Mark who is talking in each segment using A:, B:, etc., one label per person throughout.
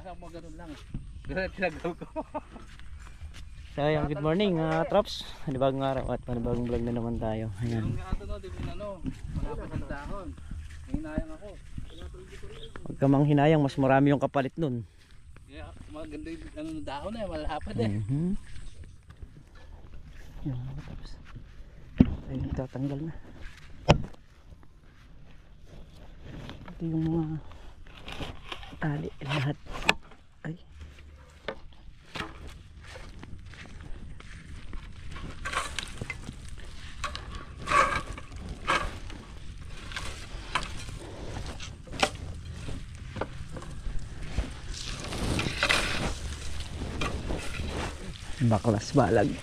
A: Kala mo ganun lang. Ganun tinagaw ko.
B: So ayan, good morning Trops. Panibagong araw at panibagong vlog na naman tayo. Ayan.
A: Yung ato no, di mo malapit ang dahon. Hinayang ako.
B: Huwag ka mang hinayang, mas marami yung kapalit nun.
A: Yeah, maganda yung dahon na malapad eh.
B: Yan mga Trops. Ayun, tatanggal na. Ito yung mga tali lahat. Ay. Baklas balag.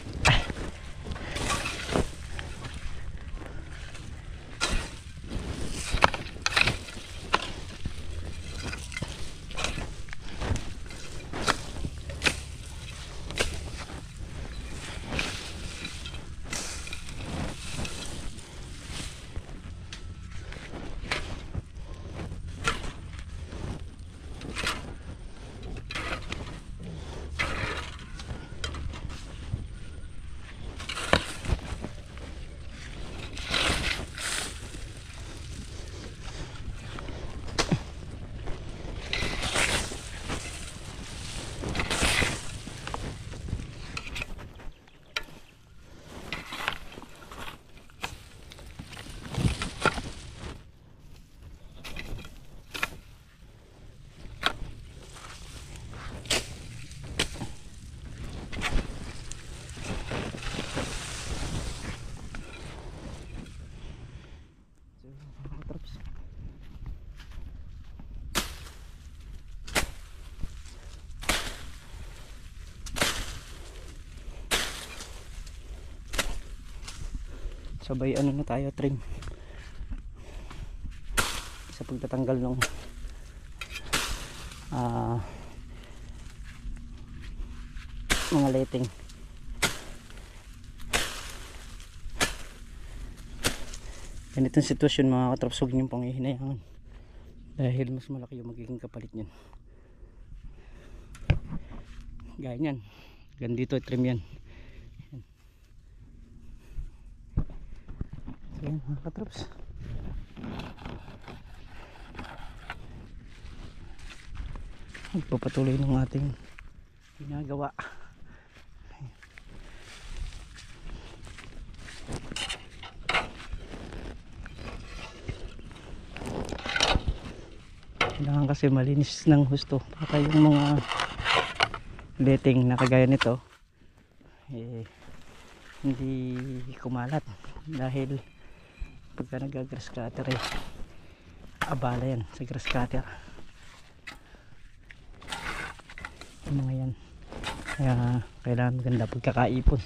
B: Sabay ano na tayo, trim sa pagtatanggal ng mga letting. Ganitong sitwasyon mga katrops, huwag niyong pangihinayangan dahil mas malaki yung magiging kapalit niyan. Gaya niyan, ganito trim yan. Ayan mga katrops, magpapatuloy ng ating ginagawa. Kailangan kasi malinis ng husto para yung mga letting na kagaya nito hindi kumalat, dahil pagka nag-grass cutter abala yan sa grass cutter yung mga yan, kaya kailangan maganda pagkakaipon.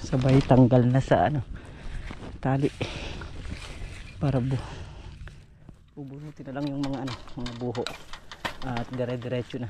B: Sabay tanggal na sa tali para bubunutin na lang yung mga mga buho at dire-diretso na.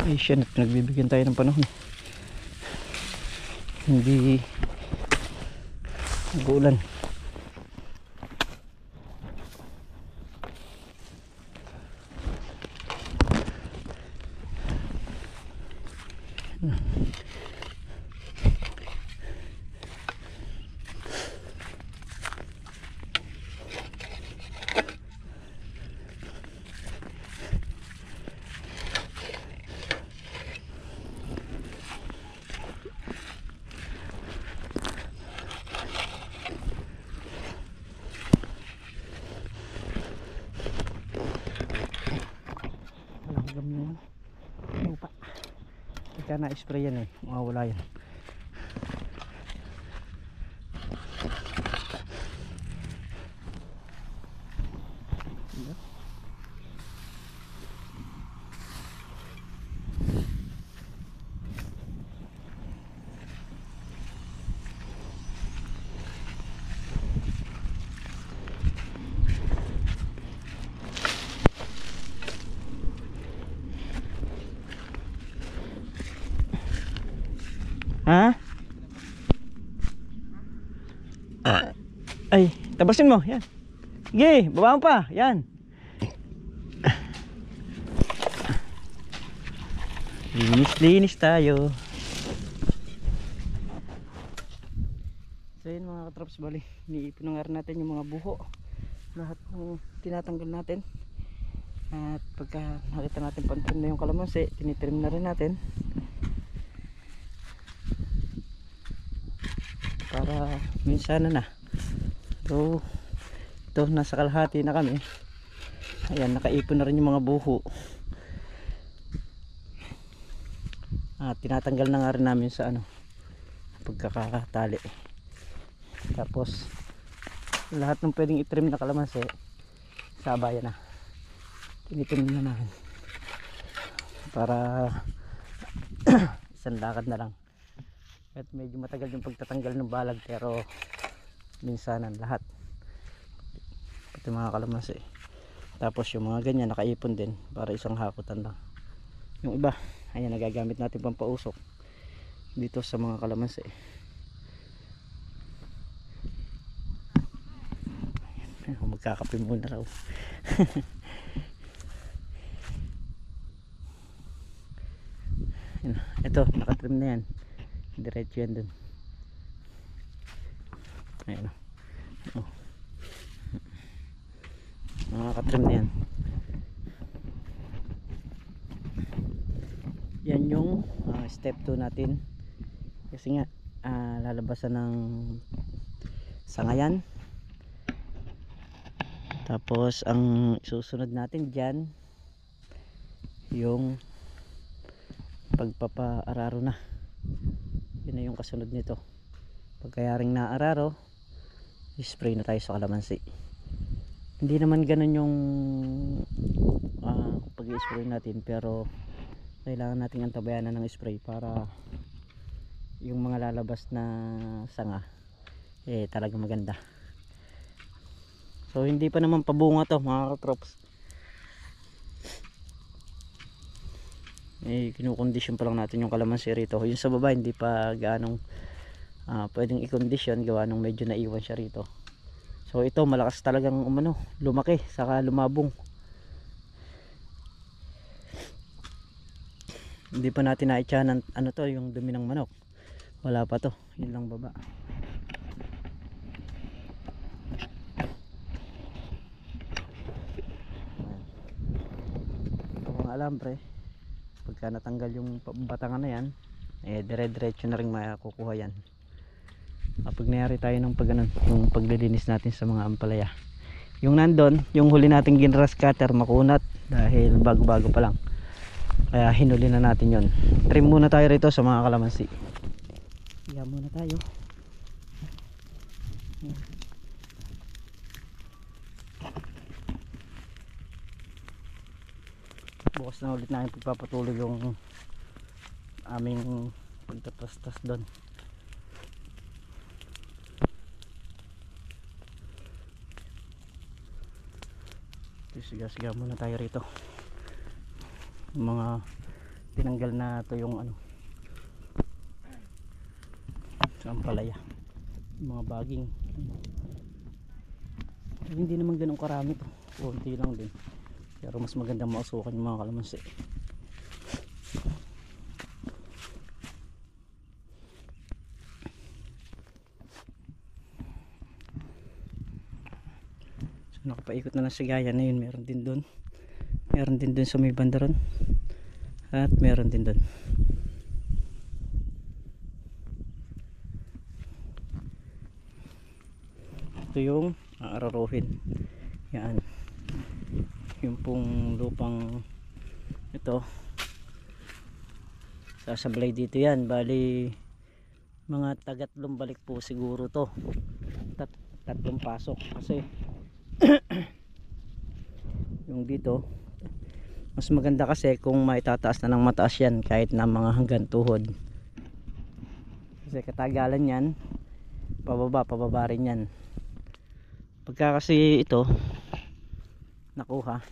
B: Asian at nagbibigyan tayo ng panahon. Hindi nag-uulan. Walang na yan. Lupa. Pagka na-spray yan eh, mawawala yan. Ha? Ay, tabasin mo. Yan. Sige, baba mo pa. Yan. Linis-linis tayo. So yun mga katrops, bali iniipon na nga rin natin yung mga buho. Lahat ng tinatanggal natin. At pagka nakita natin pantrim na yung kalamansi, tinitrim na rin natin. Para minsan na. So ito, nasa kalahati na kami. Ayan, nakaipon na rin yung mga buho. At tinatanggal na nga rin namin sa pagkakatali. Tapos lahat ng pwedeng itrim na kalamansi, sabayan na. Tinitrim na namin para isang lakad na lang. At medyo matagal yung pagtatanggal ng balag, pero minsanan lahat, pati mga kalamansi. Tapos yung mga ganyan nakaipon din para isang hakutan lang. Yung iba, ayan, nagagamit natin pampausok dito sa mga kalamansi. Ayan, magkakape muna raw. Ito, nakatrim na yan. Diretso yan dun. Ayan o. Nakakatrim na yan. Yan yung step 2 natin. Kasi nga lalabasan ng sangayan. Tapos ang susunod natin dyan yung pagpapa-araro na. Yun na yung kasunod nito. Pagkayaring na-araro, spray na tayo sa kalamansi. Hindi naman ganun yung pag-i-spray natin, pero kailangan nating antabayanan ng spray para yung mga lalabas na sanga talaga maganda. So hindi pa naman pabunga to mga katrops. Kinukondisyon pa lang natin yung kalamansi rito. Yung sa baba hindi pa gaanong pwedeng i-condition, gawa nung medyo naiwan siya rito. So ito malakas talagang lumaki saka lumabong. Hindi pa natin naitsahan to, yung dumi ng manok. Wala pa to, yun lang baba. Ito ang alambre. Pagka natanggal yung batangan na yan, dire-diretso na rin makukuha yan. Pag nayari tayo ng yung paglilinis natin sa mga ampalaya, yung nandun, yung huli nating ginras cutter makunat dahil bago-bago pa lang, kaya hinuli na natin yon. Trim muna tayo rito sa mga kalamansi. Higa muna tayo. Bukas na ulit namin pagpapatuloy yung aming pagtatastas doon. Siga-siga muna tayo rito. Mga tinanggal na to yung ano sa ampalaya, yung mga baging. Hindi naman ganun karami to, konti lang din, pero mas maganda mausukan yung mga kalamansi. So nakapaikot na lang sa gaya na yun. Meron din doon, meron din doon sa may banda ron, at meron din doon. Ito yung aararuhin. Yan yung pong lupang ito, sasablay dito yan. Bali mga tagatlong balik po siguro to, tatlong pasok kasi yung dito mas maganda kasi kung maitataas na ng mataas yan, kahit na mga hanggang tuhod, kasi katagalan yan pababa rin yan. Pagka kasi ito nakuha,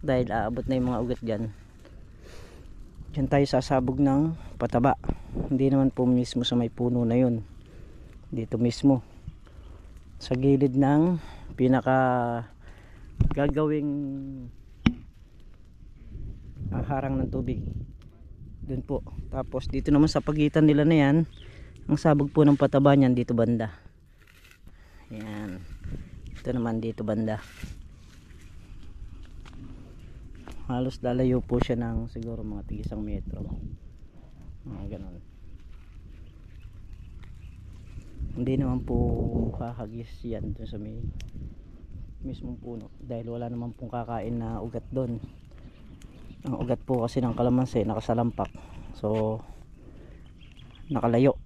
B: dahil aabot na yung mga ugat dyan, dyan tayo sasabog ng pataba. Hindi naman po mismo sa may puno na yun, dito mismo sa gilid ng pinaka gagawing harang ng tubig, dun po. Tapos dito naman sa pagitan nila na yan, ang sabog po ng pataba niyan dito banda. Yan, ito naman dito banda. Halos lalayo po siya ng siguro mga tig 1 metro, mga ganon. Hindi naman po kakagis yan dun sa may mismong puno, dahil wala naman pong kakain na ugat doon. Ang ugat po kasi ng kalamansi nakasalampak, so nakalayo.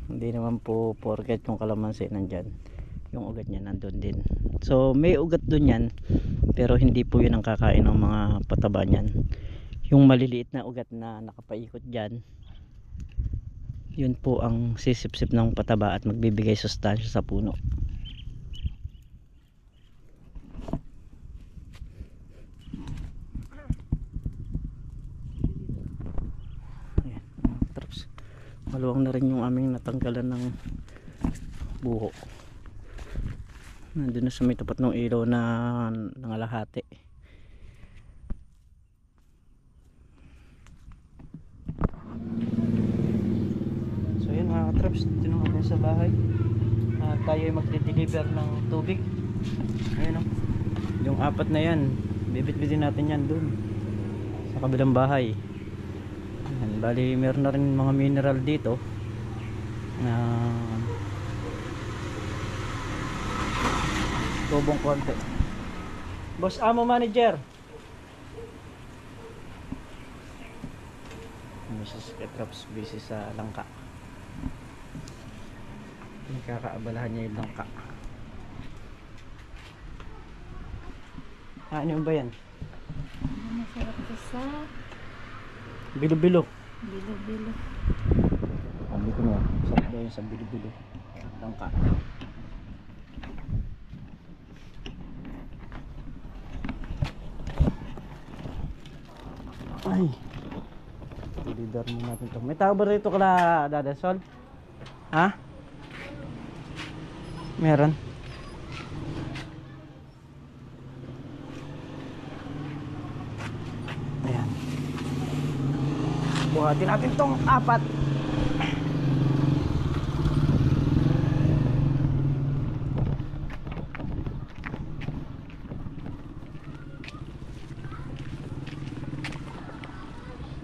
B: Hindi naman po porket yung kalamansi nandyan, yung ugat niya nandun din. So may ugat dun yan, pero hindi po yun ang kakain ng mga pataba niyan. Yung maliliit na ugat na nakapaikot dyan, yun po ang sisipsip ng pataba at magbibigay sustansya sa puno. Ayan, traps. Maluwang na rin yung aming natanggalan ng buho. Nandun na sa may tapat ng ilaw na nangalahati. So yun mga katraps, tinungan ko sa bahay. Tayo ay magde-deliver ng tubig. Ayan o, yung 4 na yan, bibit-bitin natin yan dun sa kabilang bahay. Ayan, bali meron na rin mga mineral dito na tubong konti. Boss Amo Manager, Mrs. Ketraps busy sa langka. Nakakaabalahan niya yung langka. Ano ba yan?
C: Masarap to sa
B: Bilo-bilo.
C: bilo-bilo.
B: Sabi ko na, sarap daw yun sa bilo-bilo. Langka. Ay, deliver mo natin to. May tao ba rito kala Dadasol? Ha? Meron. Ayan, buhatin natin tong 4.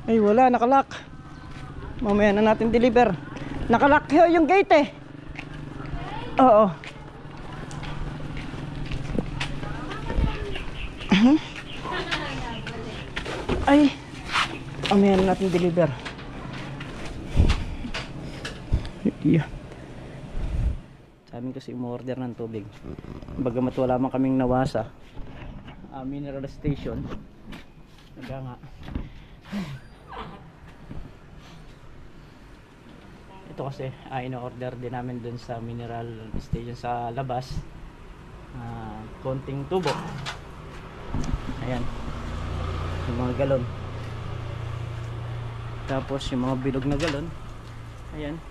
B: Ay wala, nakalock. Mamaya na natin deliver. Nakalock yung gate eh. Oo. Ay, mamaya na natin deliver. Yeah. Sabi kasi umorder ng tubig. Bagamat wala man kaming nawasa mineral station, naga nga. Ito kasi ino-order din namin dun sa mineral station sa labas, konting tubo. Ayan. Yung mga galon. Tapos yung mga bilog na galon. Ayan.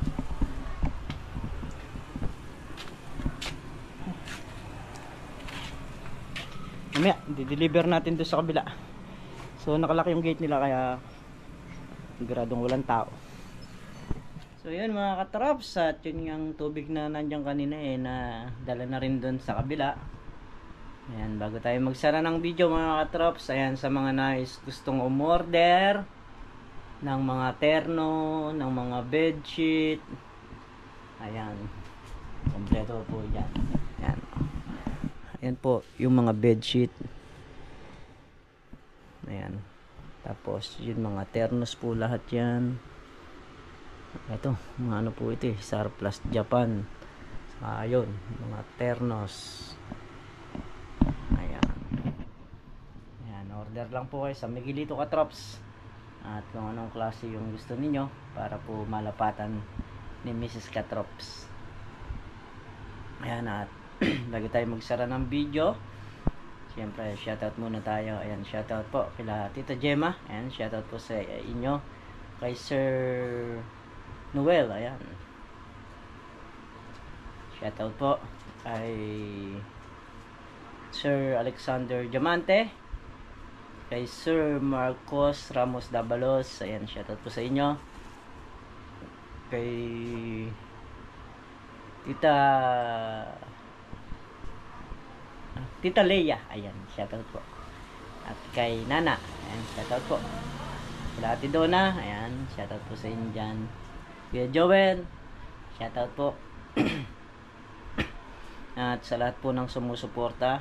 B: Mamaya, di-deliver natin doon sa kabila. So nakalaki yung gate nila kaya siguradong walang tao. So yun mga katrops, at yun yung tubig na nandiyan kanina na dala na rin doon sa kabila. Ayan, bago tayo magsara ng video mga katrops, ayan, sa mga nais gustong umorder ng mga terno, ng mga bedsheet, ayan, kompleto po yan. Ayan. Ayan po yung mga bedsheet. Ayan. Tapos yung mga ternos po lahat yan. Ito, mga ano po ito eh, Surplus Japan. Ayun, mga ternos. Ayan. Ayan, order lang po kayo sa Miguelito Katrops. At kung anong klase yung gusto ninyo para po malapatan ni Mrs. Katrops. Ayan, at bago tayo magsara ng video, siyempre shoutout muna tayo. Ayan, shoutout po kila Tita Gemma. Ayan, shoutout po sa inyo. Kay Sir Noel, ayan. Shoutout po kay Sir Alexander Diamante, kay Sir Marcos Ramos Dabalos, ayan, shoutout po sa inyo. Kay Tita Leia, ayan, shoutout po. At kay Nana, ayan, shoutout po. Kila Ate Donna, ayan, shoutout po sa inyo dyan. Kuya Joel, shoutout po. At sa lahat po ng sumusuporta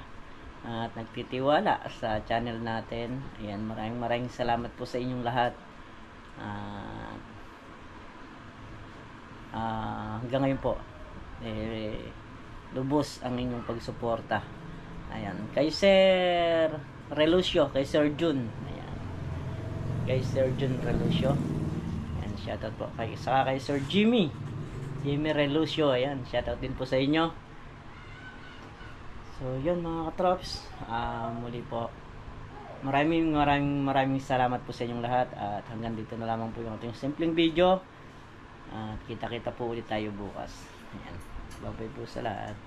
B: at nagtitiwala sa channel natin, ayan, maraming salamat po sa inyong lahat. Hanggang ngayon po, lubos ang inyong pagsuporta. Ayan, kay Sir Relucio, kay Sir Jun, ayan, kay Sir Jun Relucio, ayan, shoutout po. Saka kay Sir Jimmy Relucio, ayan, shoutout din po sa inyo. So yun mga katrops, muli po maraming salamat po sa inyong lahat. At hanggang dito na lamang po yung ating simpleng video. At kita-kita po ulit tayo bukas. Ayan, bye-bye po sa lahat.